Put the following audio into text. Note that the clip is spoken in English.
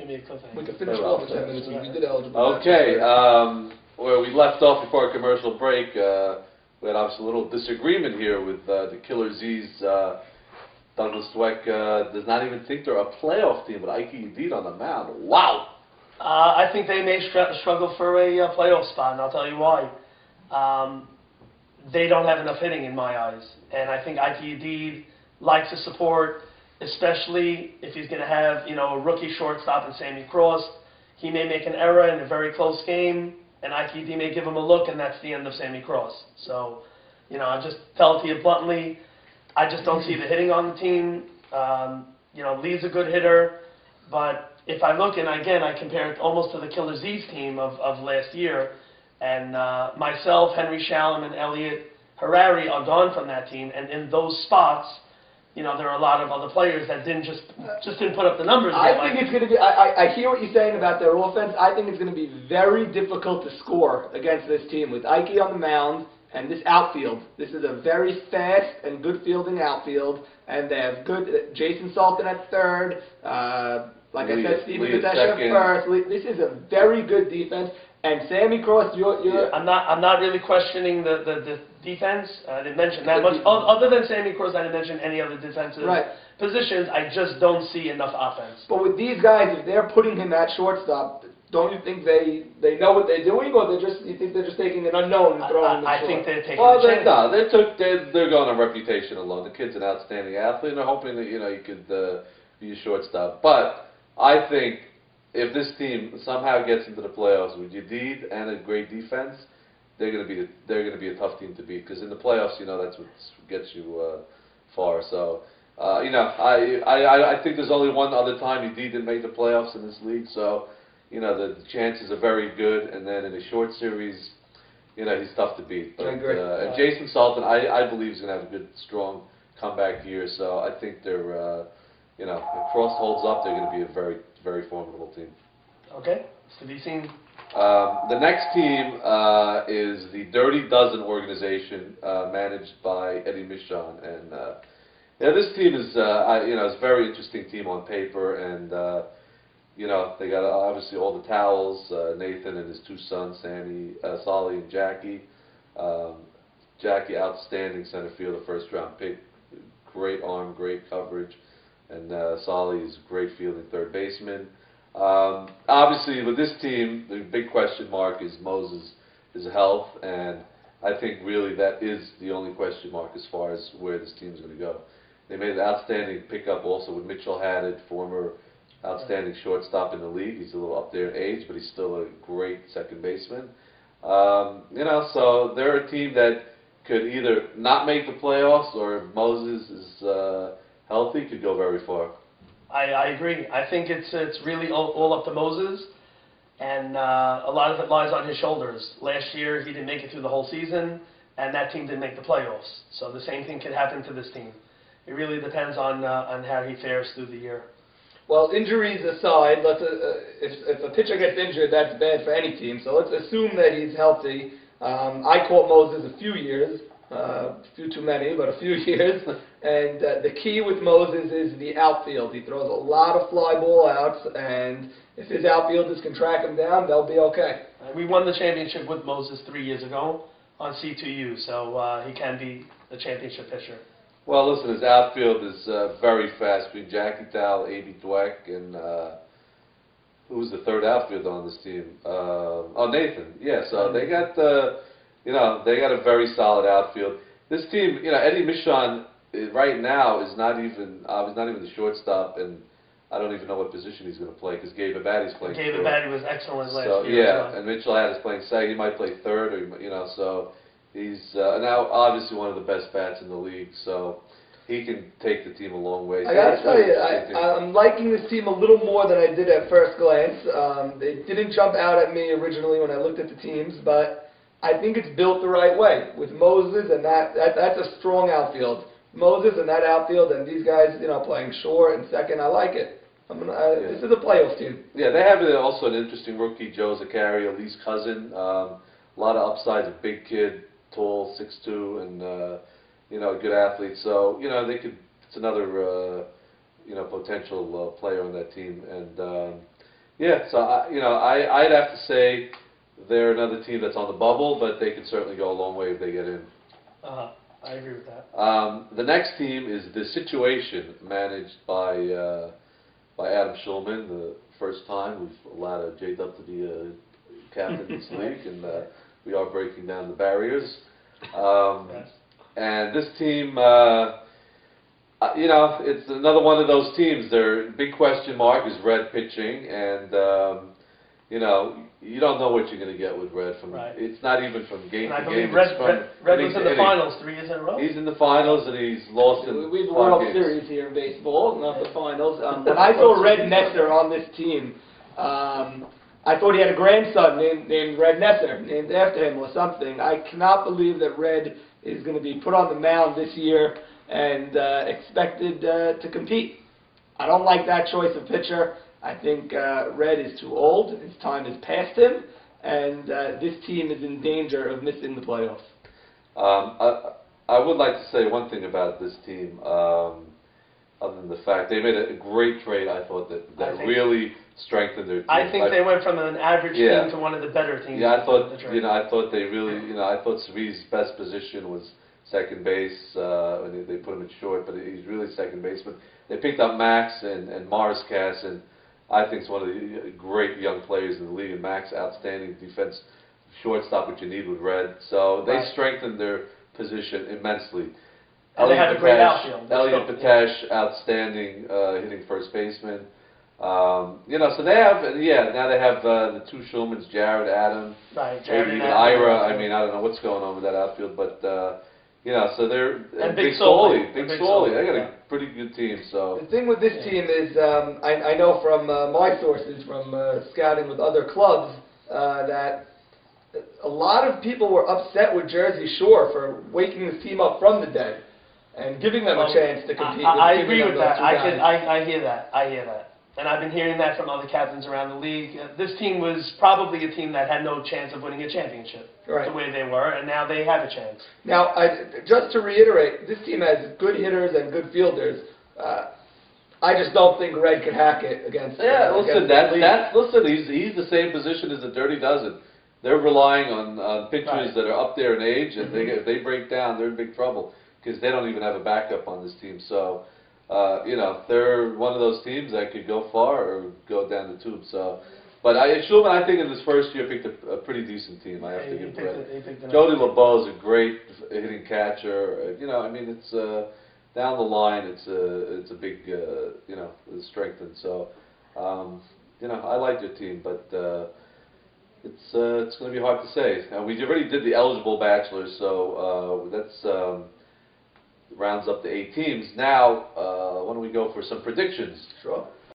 give me a cliffhanger. We can finish off in 10 minutes. We did eligible. Okay, where we left off before our commercial break, we had obviously a little disagreement here with the Killer Z's. Douglas Dweck does not even think they're a playoff team with Ike Yedid on the mound. Wow! I think they may struggle for a playoff spot, and I'll tell you why. They don't have enough hitting in my eyes, and I think Ike Yedid likes to support, especially if he's going to have, a rookie shortstop in Sammy Cross. He may make an error in a very close game, and Ike Yedid may give him a look, and that's the end of Sammy Cross. So, I just tell it to you bluntly, I just don't see the hitting on the team. Lee's a good hitter, but if I look, and again, I compare it almost to the Killer Z's team of last year, and myself, Henry Shalom, and Elliot Harari are gone from that team, and in those spots, there are a lot of other players that didn't put up the numbers. I think it's going to be. I hear what you're saying about their offense. I think it's going to be very difficult to score against this team with Ike on the mound and this outfield. This is a very fast and good fielding outfield, and they have good Jason Salton at third. Like I said, Steven Padesha at first. This is a very good defense. And Sammy Cross, I'm not really questioning the defense. I didn't mention that much. Other than Sammy Cross, I didn't mention any other defensive positions. I just don't see enough offense. But with these guys, if they're putting him at shortstop, don't you think they know what they're doing, or you think they're just taking an unknown and throwing him? I think they're taking a chance. They're going on reputation alone. The kid's an outstanding athlete, and they're hoping that he could be a shortstop. But I think if this team somehow gets into the playoffs with Yedid and a great defense, they're going to be a tough team to beat, because in the playoffs, that's what gets you far. So, I think there's only one other time Yedid didn't make the playoffs in this league. So, the chances are very good. And then in a short series, he's tough to beat. But, I agree. And Jason Salton, I believe is going to have a good, strong comeback year. So I think they're, if Cross holds up, they're going to be a very, very formidable team. Okay, it's to be seen. The next team is the Dirty Dozen organization, managed by Eddie Michon, and this team is it's a very interesting team on paper, and they got obviously all the towels. Nathan and his two sons, Solly and Jackie. Jackie, outstanding center fielder, first round pick, great arm, great coverage. And Solly is a great fielding third baseman. Obviously, with this team, the big question mark is Moses' health, and I think really that is the only question mark as far as where this team is going to go. They made an outstanding pickup also with Mitchell Haddad, former outstanding shortstop in the league. He's a little up there in age, but he's still a great second baseman. So they're a team that could either not make the playoffs, or if Moses is healthy, could go very far. I agree. I think it's really all up to Moses, and a lot of it lies on his shoulders. Last year, he didn't make it through the whole season, and that team didn't make the playoffs. So the same thing could happen to this team. It really depends on how he fares through the year. Well, injuries aside, if a pitcher gets injured, that's bad for any team. So let's assume that he's healthy. I caught Moses a few years. A few too many, but a few years. And the key with Moses is the outfield. He throws a lot of fly ball outs, and if his outfielders can track him down, they'll be okay. We won the championship with Moses 3 years ago on C2U, so he can be a championship pitcher. Well, listen, his outfield is very fast. Between Jackie Tal, A.B. Dweck, and who's the third outfielder on this team? Nathan. Yeah, so they got they got a very solid outfield. This team, Eddie Michon right now is not even the shortstop, and I don't even know what position he's going to play, because Gabe Abadi's playing. Gabe Abadi was excellent last year. Yeah, and Mitchell Haddad is playing second. He might play third, or so he's now obviously one of the best bats in the league. So he can take the team a long way. I got to tell you, I'm liking this team a little more than I did at first glance. They didn't jump out at me originally when I looked at the teams, but I think it's built the right way with Moses, and that's a strong outfield. Moses and that outfield, and these guys, playing short and second. I like it. This is a playoff team. Yeah, they have also an interesting rookie, Joe Zaccaria, Lee's cousin. A lot of upsides, a big kid, tall, 6'2", and a good athlete. So they could. It's another potential player on that team, and Yeah, so I'd have to say they're another team that's on the bubble, but they could certainly go a long way if they get in. I agree with that. The next team is The Situation, managed by Adam Schulman. The first time we've allowed J-Dub to be a captain in this league, and we are breaking down the barriers. Yes. And this team, it's another one of those teams. Their big question mark is Red pitching, and you don't know what you're going to get with Red. Right. It's not even from game And I to believe game. Red it's from was inning in to the inning. finals 3 years in a row. He's in the finals, and he's lost in We've 5 World games. Series here in baseball, not the finals. When I saw Red Nesser on this team, I thought he had a grandson named Red Nesser, named after him or something. I cannot believe that Red is going to be put on the mound this year and expected to compete. I don't like that choice of pitcher. I think Red is too old. His time has passed him, and this team is in danger of missing the playoffs. I would like to say one thing about this team, other than the fact they made a great trade. I thought that really strengthened their team. I think they went from an average team to one of the better teams. Yeah, I thought I thought they really I thought Savi's best position was second base. And they put him in short, but he's really second baseman. They picked up Max and Morris Cass, and I think it's one of the great young players in the league. And Max, outstanding defense, shortstop, which you need with Red. So they strengthened their position immensely. And they have a great outfield. Elliot Patash, outstanding hitting first baseman. So they have, now they have the two Schulmans, Jared, Adam, right, Jared maybe and even Adam. Ira. I mean, I don't know what's going on with that outfield, but so they're and Big Soley. Soley. They got a pretty good team. So the thing with this team is, I know from my sources from scouting with other clubs that a lot of people were upset with Jersey Shore for waking this team up from the dead and giving them a chance to compete. I agree with that. I hear that. I hear that. And I've been hearing that from other captains around the league. This team was probably a team that had no chance of winning a championship, the way they were, and now they have a chance. Now, just to reiterate, this team has good hitters and good fielders. I just don't think Red could hack it against. Listen, he's the same position as the Dirty Dozen. They're relying on pitchers that are up there in age, and if they break down, they're in big trouble because they don't even have a backup on this team. So. They're one of those teams that could go far or go down the tube. So, but Schulman, I think in his first year picked a pretty decent team. I have to give credit. Jody LeBeau is a great hitting catcher. I mean, it's down the line. It's a big it's strengthened. So, I like your team, but it's going to be hard to say. We already did the eligible bachelors, so that's. Rounds up to 8 teams. Now, why don't we go for some predictions? Sure.